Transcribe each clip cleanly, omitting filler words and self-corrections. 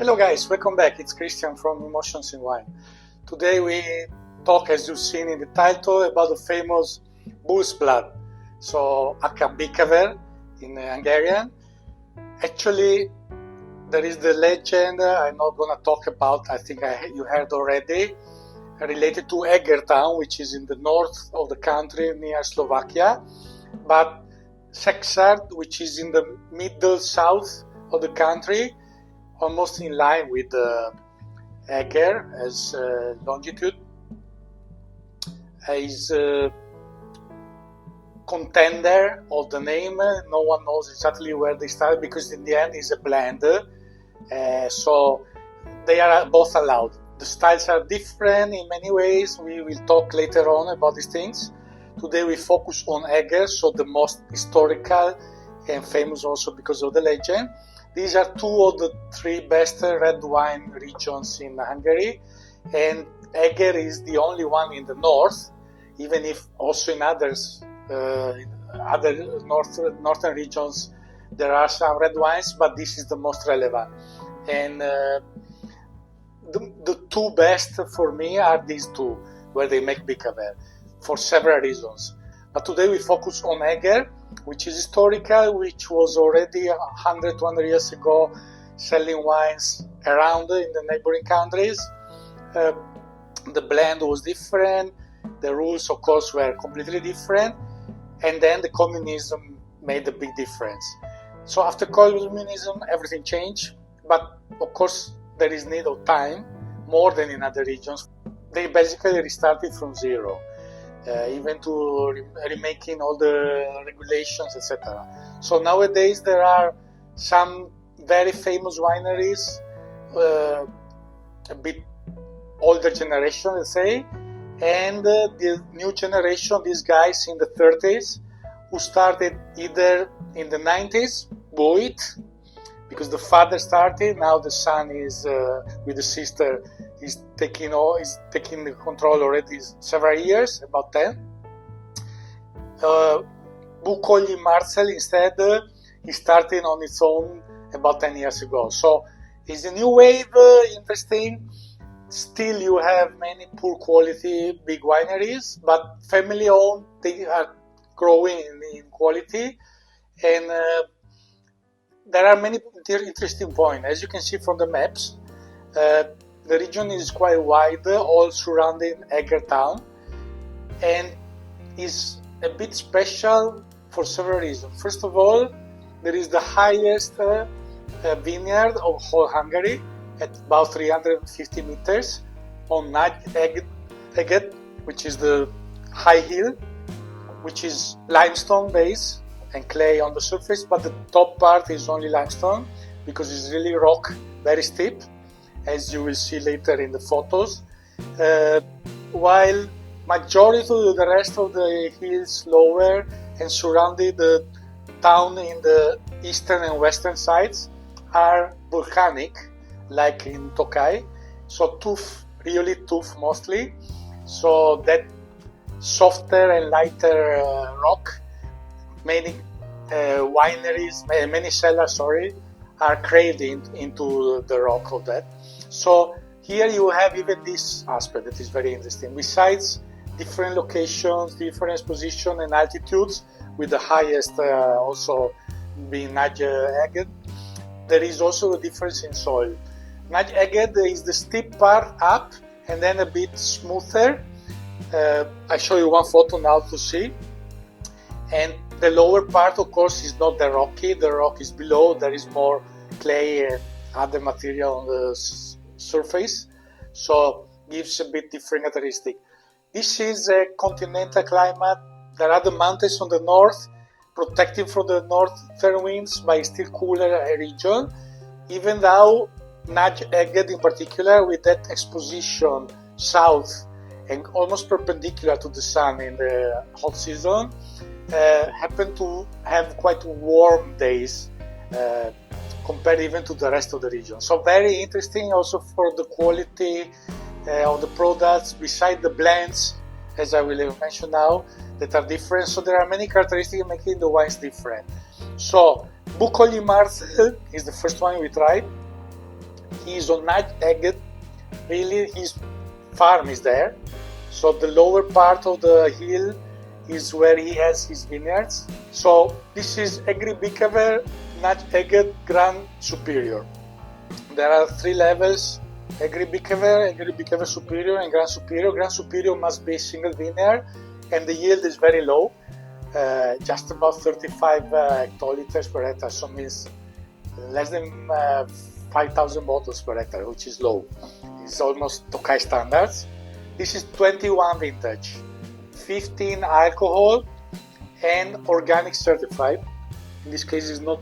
Hello guys, welcome back. It's Christian from Emotions in Wine. Today we talk, as you've seen in the title, about the famous bull's blood. So, Bikavér in Hungarian. Actually, there is the legend I'm not going to talk about, I think you heard already, related to Eger town, which is in the north of the country near Slovakia. But Szekszard, which is in the middle south of the country, almost in line with Eger as longitude, is contender of the name. No one knows exactly where they started because in the end it's a blend. So they are both allowed. The styles are different in many ways. We will talk later on about these things. Today we focus on Eger, so the most historical and famous also because of the legend. These are two of the three best red wine regions in Hungary, and Eger is the only one in the north, even if also in others, other northern regions there are some red wines, but this is the most relevant. And the two best for me are these two, where they make Bikavér, for several reasons. But today we focus on Eger, which is historical, which was already 100, 200 years ago selling wines around in the neighboring countries. The blend was different, the rules of course were completely different, and then the communism made a big difference. So after communism everything changed, but of course there is need of time, more than in other regions. They basically restarted from zero. Even to remaking all the regulations, etc. So nowadays there are some very famous wineries, a bit older generation, let's say, and the new generation, these guys in the 30s, who started either in the 90s, Böjt, because the father started, now the son is with the sister. He's taking the control already several years, about 10. Bukolyi Marcell instead, he started on its own about 10 years ago. So it's a new wave, interesting. Still you have many poor quality big wineries, but family owned, they are growing in quality. And there are many interesting points. As you can see from the maps, the region is quite wide, all surrounding Eger town, and is a bit special for several reasons. First of all, there is the highest vineyard of whole Hungary at about 350 meters on Nagy-Eged, which is the high hill, which is limestone base and clay on the surface, but the top part is only limestone because it's really rock, very steep, as you will see later in the photos, while majority of the rest of the hills lower and surrounding the town in the eastern and western sides are volcanic, like in Tokai, so really tuff mostly, so that softer and lighter rock, many wineries, many cellars, are craved into the rock of that. So here you have even this aspect that is very interesting. Besides different locations, different positions and altitudes, with the highest also being Nagy-Eged, there is also a difference in soil. Nagy-Eged is the steep part up and then a bit smoother. I show you one photo now to see. And the lower part, of course, is not the rocky. The rock is below. There is more clay and other material on the surface, so gives a bit different characteristic. This is a continental climate. There are the mountains on the north, protecting from the northern winds by a still cooler region. Even though Nagy-Eged in particular, with that exposition south and almost perpendicular to the sun in the hot season, happen to have quite warm days compared even to the rest of the region. So very interesting also for the quality of the products, beside the blends, as I will mention now, that are different. So there are many characteristics making the wines different. So Bukolyi Marcell is the first one we tried. He is on Nagy-Eged. Really, his farm is there. So the lower part of the hill is where he has his vineyards. So this is Egri Bikavér, Nagy-Eged, Grand Superior. There are 3 levels: Egri Bikavér Superior, and Grand Superior. Grand Superior must be single vineyard, and the yield is very low, just about 35 hectoliters per hectare, so means less than 5,000 bottles per hectare, which is low. It's almost Tokai standards. This is 21 vintage, 15 alcohol, and organic certified. In this case, it's not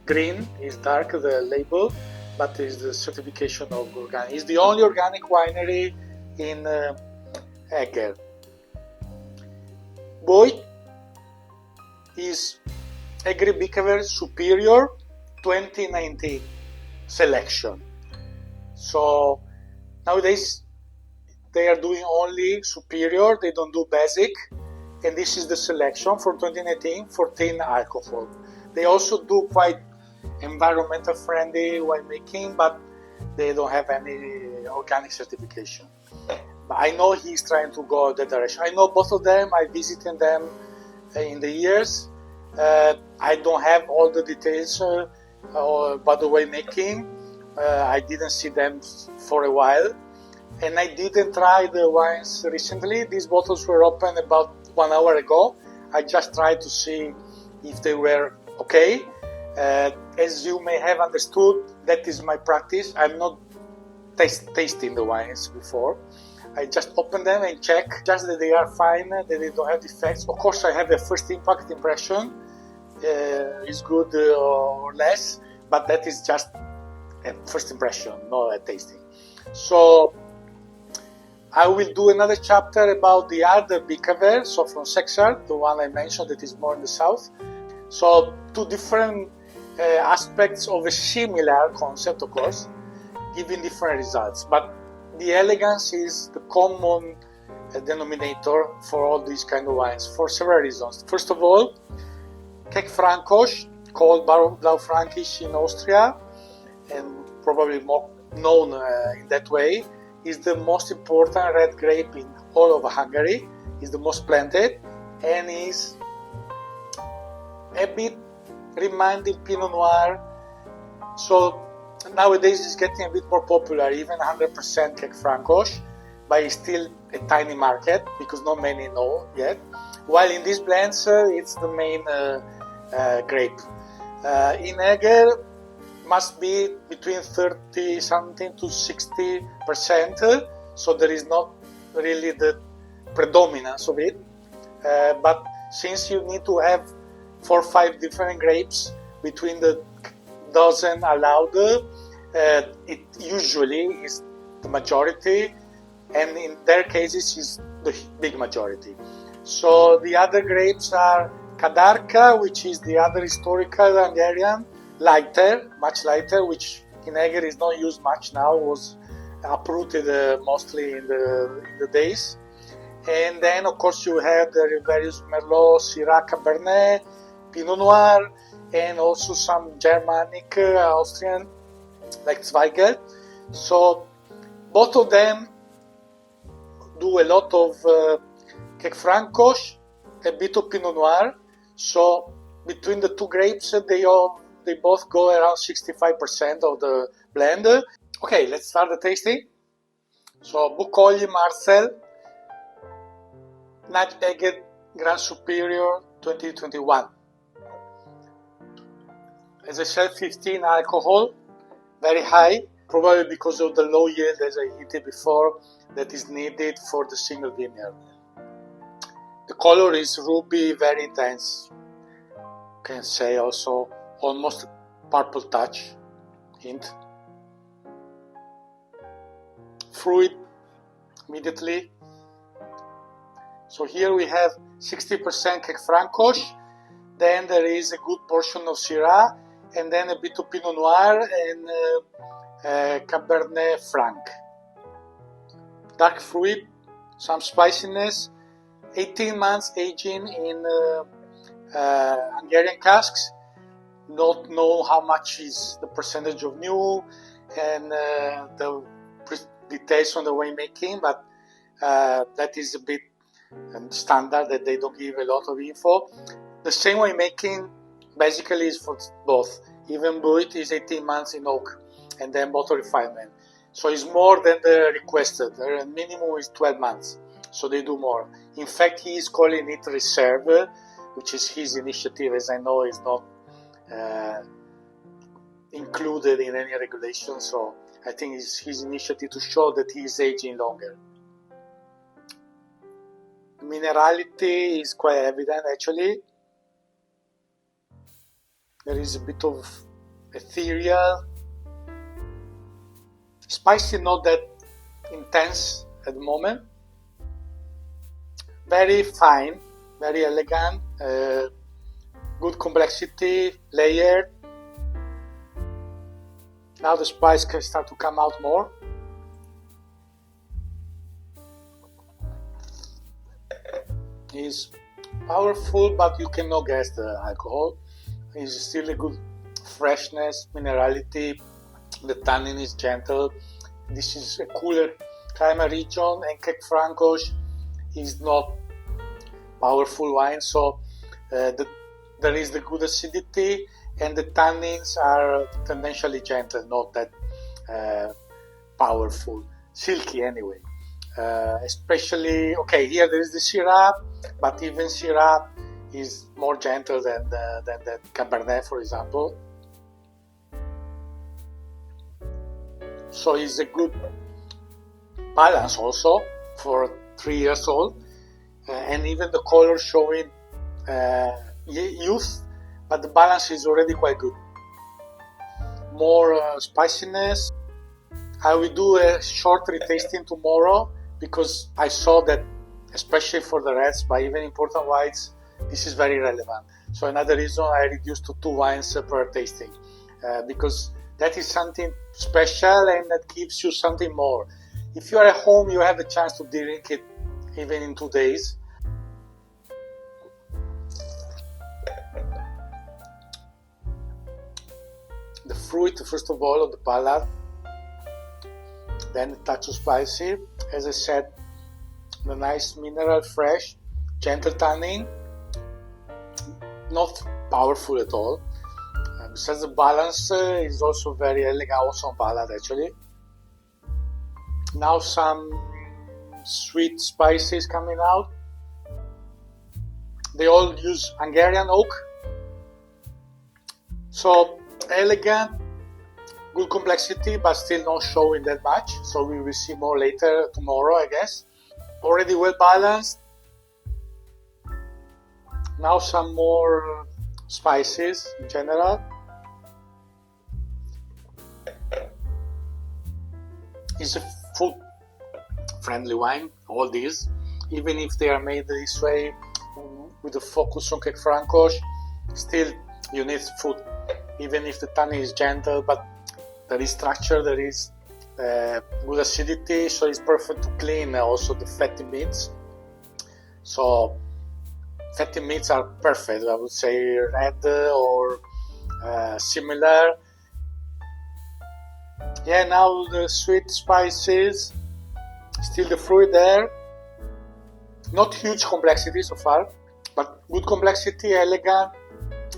green, it's dark, the label, but it's the certification of organic. It's the only organic winery in Eger. Böjt is Egri Bikavér Superior 2019 selection. So nowadays they are doing only Superior, they don't do basic, and this is the selection for 2019, 14 alcohol. They also do quite environmental friendly winemaking, but they don't have any organic certification. But I know he's trying to go that direction. I know both of them, I visited them in the years. I don't have all the details about the winemaking. I didn't see them for a while, and I didn't try the wines recently. These bottles were opened about 1 hour ago. I just tried to see if they were okay. As you may have understood, that is my practice. I'm not tasting the wines before. I just open them and check just that they are fine, that they don't have defects. Of course, I have a first impact impression, is good or less, but that is just a first impression, not a tasting. So I will do another chapter about the other Bikavér, so from Szekszard, the one I mentioned that is more in the south. So 2 different aspects of a similar concept, of course, giving different results. But the elegance is the common denominator for all these kind of wines for several reasons. First of all, Keck Frankos, called Blaufränkisch in Austria, and probably more known in that way, is the most important red grape in all of Hungary, is the most planted, and is a bit reminding Pinot Noir. So nowadays it's getting a bit more popular, even 100% Keck Frankos, but it's still a tiny market because not many know yet. While in these blends it's the main grape. In Eger must be between 30 something to 60%, so there is not really the predominance of it. But since you need to have 4 or 5 different grapes between the dozen allowed, it usually is the majority, and in their cases is the big majority. So the other grapes are Kadarka, which is the other historical Hungarian, lighter, much lighter, which in Eger is not used much now, was uprooted mostly in the days. And then of course you have the various Merlot, Syrah, Cabernet, Pinot Noir, and also some Germanic, Austrian, like Zweigelt. So both of them do a lot of Keck Frankos, a bit of Pinot Noir. So between the 2 grapes, they both go around 65% of the blend. Okay, let's start the tasting. So Bukolyi, Marcell, Nagy-Eged, Grand Superior 2021. As I said, 15 alcohol, very high, probably because of the low yield, as I hinted before, that is needed for the single vineyard. The color is ruby, very intense. Can say also almost purple touch hint. Fruit immediately. So here we have 60% Keck Frankos, then there is a good portion of Syrah, and then a bit of Pinot Noir and Cabernet Franc. Dark fruit, some spiciness, 18 months aging in Hungarian casks. Not know how much is the percentage of new, and the details on the winemaking, but that is a bit standard, that they don't give a lot of info. The same winemaking basically is for both. Even Böjt is 18 months in oak and then bottle refinement. So it's more than the requested. The minimum is 12 months. So they do more. In fact, he is calling it reserve, which is his initiative, as I know is not included in any regulation. So I think it's his initiative to show that he is aging longer. Minerality is quite evident actually. There is a bit of ethereal. Spicy, not that intense at the moment. Very fine, very elegant, good complexity, layered. Now the spice can start to come out more. It's powerful, but you cannot guess the alcohol. It's still a good freshness, minerality. The tannin is gentle. This is a cooler climate region, and Francos is not powerful wine, so there is the good acidity, and the tannins are tendentially gentle, not that powerful, silky anyway. Especially, okay, here there is the Syrah, but even Syrah is more gentle than the Cabernet, for example. So it's a good balance also for 3 years old, and even the color showing youth, but the balance is already quite good. More spiciness. I will do a short retasting tomorrow, because I saw that, especially for the reds, but even important whites, this is very relevant. So another reason I reduced to 2 wines per tasting, because that is something special and that gives you something more. If you are at home, you have a chance to drink it even in 2 days. The fruit, first of all, on the palate, then a touch of spicy. As I said, the nice mineral, fresh, gentle tannin, not powerful at all. Besides, the balance is also very elegant, also on palate actually. Now some sweet spices coming out. They all use Hungarian oak. So elegant, good complexity, but still not showing that much. So we will see more later tomorrow, I guess. Already well balanced. Now some more spices in general. It's a food-friendly wine, all these. Even if they are made this way, with a focus on Francos, still you need food. Even if the tannin is gentle, but there is structure, there is good acidity, so it's perfect to clean also the fatty meats. So fatty meats are perfect, I would say red or similar. Yeah, now the sweet spices, still the fruit there. Not huge complexity so far, but good complexity, elegant.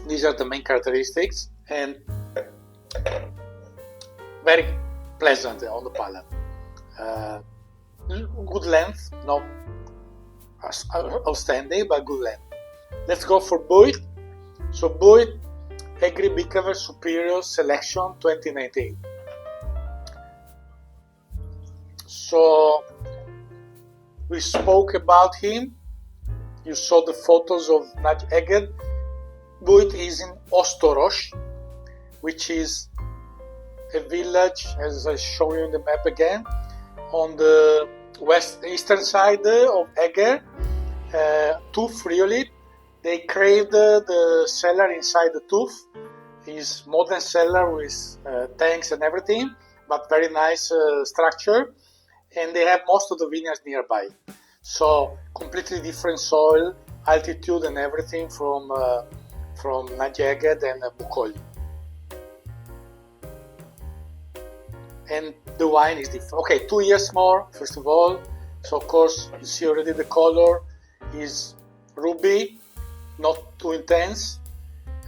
These are the main characteristics, and very pleasant on the palate. Good length, not outstanding, but good length. Let's go for Böjt. So Böjt, Egri Bikavér Superior Selection 2019. So we spoke about him. You saw the photos of Nagy-Eged. Böjt is in Ostoros, which is a village, as I show you in the map again, on the eastern side of Eger, Tooth really. They craved the cellar inside the Tooth. It's modern cellar with tanks and everything, but very nice structure. And they have most of the vineyards nearby. So completely different soil, altitude and everything from Nagy-Eged and Bukolyi. and the wine is different. Okay, 2 years more, first of all. So of course, you see already the color is ruby, not too intense,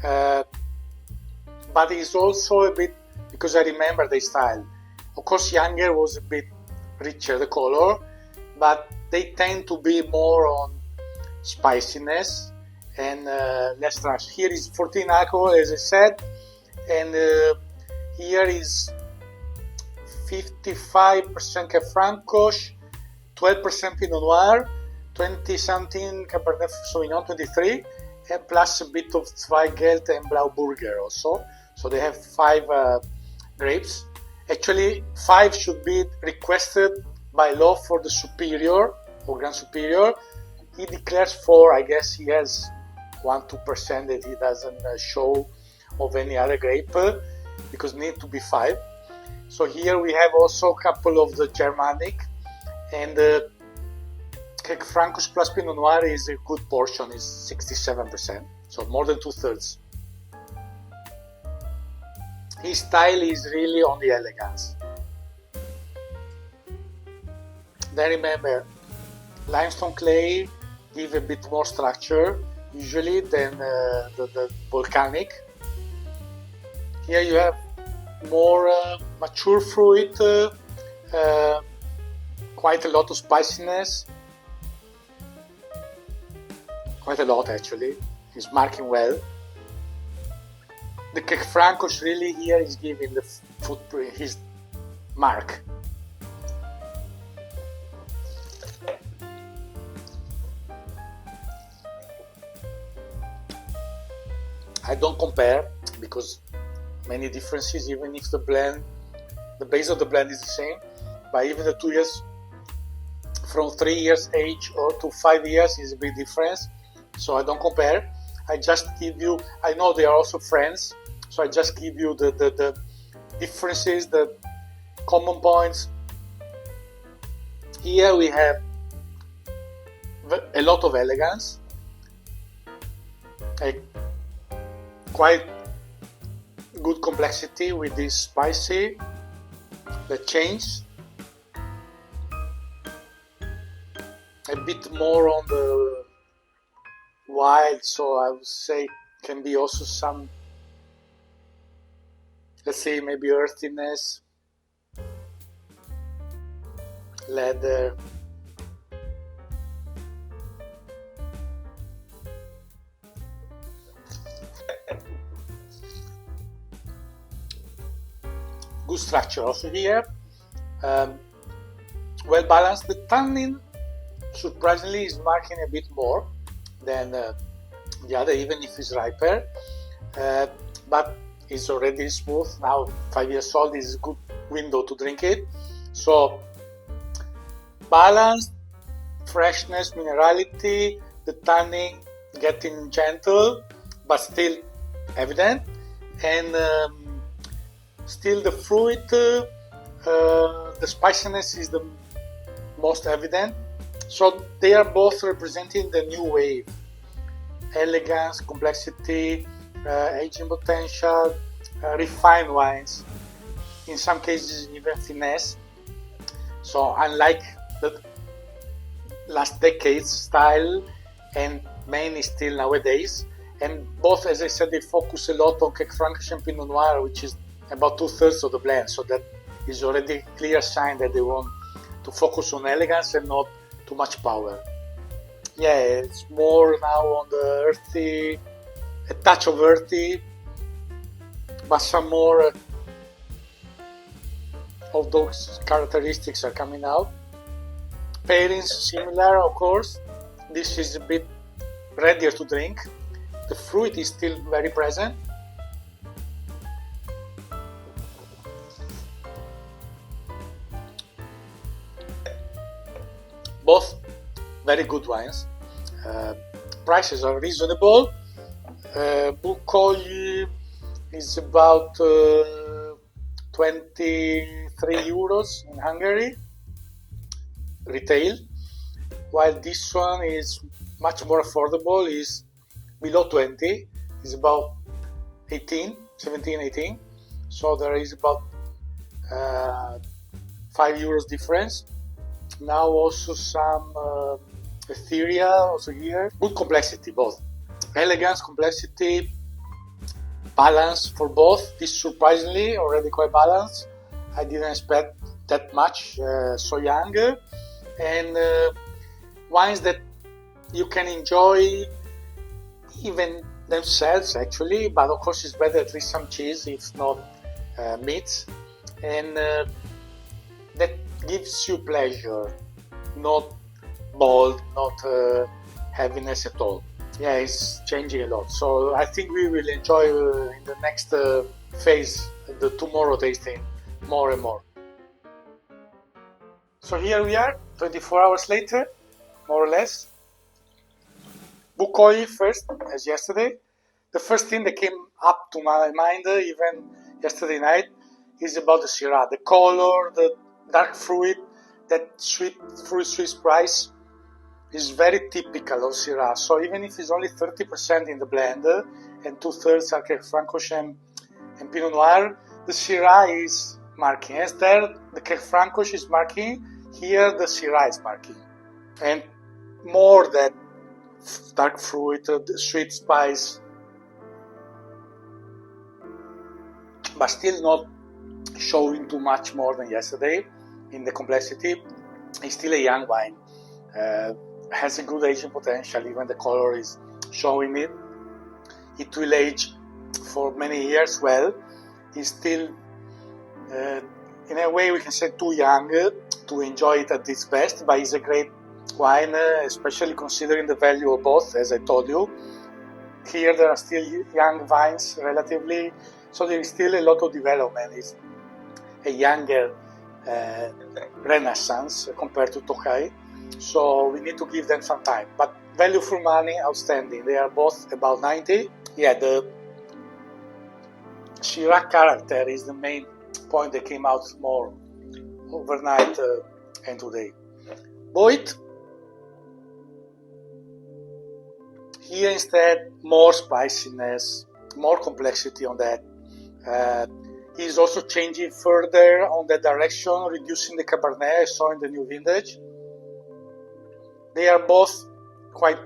but it's also a bit, because I remember the style. Of course, younger was a bit richer, the color, but they tend to be more on spiciness and less trash. Here is 14 alcohol, as I said, and here is 55% Francoche, 12% Pinot Noir, 20 something Cabernet Sauvignon, 23, and plus a bit of Zweigelt and Blauburger also. So they have 5 grapes. Actually, 5 should be requested by law for the superior or Grand Superior. He declares 4. I guess he has 1-2% that he doesn't show of any other grape, because need to be 5. So here we have also a couple of the Germanic, and Francoche plus Pinot Noir is a good portion, is 67%, so more than 2/3. His style is really on the elegance. Then remember, limestone clay give a bit more structure usually than the volcanic. Here you have more mature fruit, quite a lot of spiciness, quite a lot actually. He's marking well. The Francoche really here is giving the footprint, his mark. I don't compare because many differences, even if the base of the blend is the same, but even the 2 years, from 3 years age or to 5 years is a big difference. So I don't compare. I just give you, I know they are also friends, so I just give you the differences, the common points. Here we have a lot of elegance, a quite good complexity with this spicy, the change, a bit more on the wild, so I would say can be also some, let's say maybe earthiness, leather. Good structure also here, well balanced. The tannin surprisingly is marking a bit more than the other, even if it's riper, but it's already smooth. Now 5 years old is a good window to drink it. So balanced, freshness, minerality, the tannin getting gentle but still evident, and still the fruit, the spiciness is the most evident. So they are both representing the new wave: elegance, complexity, aging potential, refined wines, in some cases even finesse. So unlike the last decade's style and many still nowadays, and both, as I said, they focus a lot on Francoche and Pinot Noir, which is about 2/3 of the blend. So that is already a clear sign that they want to focus on elegance and not too much power. Yeah, it's more now on the earthy, a touch of earthy, but some more of those characteristics are coming out. Pairings similar, of course. This is a bit readier to drink. The fruit is still very present. Both very good wines. Prices are reasonable. Bukolyi is about 23 euros in Hungary, retail, while this one is much more affordable, is below 20, is about 18, 17, 18. So there is about €5 difference. Now also some Etheria also here. Good complexity, both. Elegance, complexity, balance for both. This surprisingly already quite balanced. I didn't expect that much so young. And wines that you can enjoy even themselves actually, but of course it's better at least some cheese if not meat, and that gives you pleasure, not bold, not heaviness at all. Yeah, it's changing a lot, so I think we will enjoy in the next phase, the tomorrow tasting, more and more. So here we are, 24 hours later, more or less. Bukolyi first, as yesterday. The first thing that came up to my mind, even yesterday night, is about the Syrah. The color, the dark fruit, that sweet spice is very typical of Syrah. So even if it's only 30% in the blend and 2/3 are Francorchamps and Pinot Noir, the Syrah is marking. As there, the Francorchamps is marking, here the Syrah is marking. And more that dark fruit, sweet spice, but still not showing too much more than yesterday in the complexity. It's still a young wine, has a good aging potential, even the color is showing it. It will age for many years well. It's still, in a way we can say, too young to enjoy it at its best, but it's a great wine, especially considering the value of both, as I told you. Here there are still young vines relatively, so there is still a lot of development. It's a younger renaissance compared to Tokai, so we need to give them some time. But value for money, outstanding. They are both about 90. Yeah, the Syrah character is the main point that came out more overnight and today. Böjt. Here instead, more spiciness, more complexity on that. He's also changing further on that direction, reducing the Cabernet I saw in the new vintage. They are both quite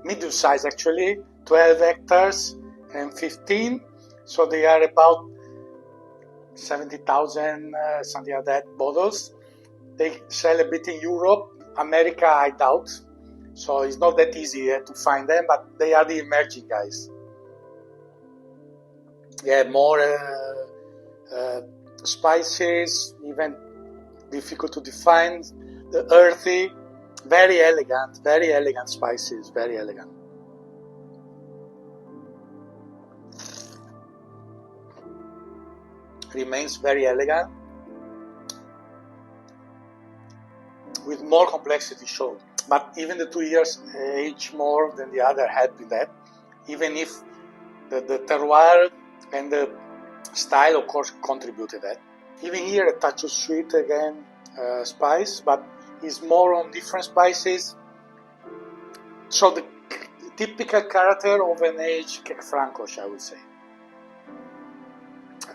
medium-sized actually, 12 hectares and 15. So they are about 70,000, something like that, bottles. They sell a bit in Europe. America, I doubt. So it's not that easy to find them, but they are the emerging guys. Yeah, more spices, even difficult to define. The earthy, very elegant spices, very elegant. Remains very elegant, with more complexity shown. But even the 2 years age more than the other help in that, even if the terroir and the style, of course, contributed that. Even here, a touch of sweet again, spice, but it's more on different spices. So the typical character of an aged Francorchamps, I would say,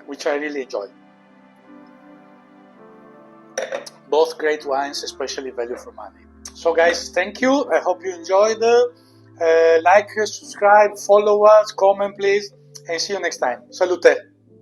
which I really enjoy. Both great wines, especially value for money. So guys, thank you. I hope you enjoyed. Like, subscribe, follow us, comment please, and see you next time. Salute!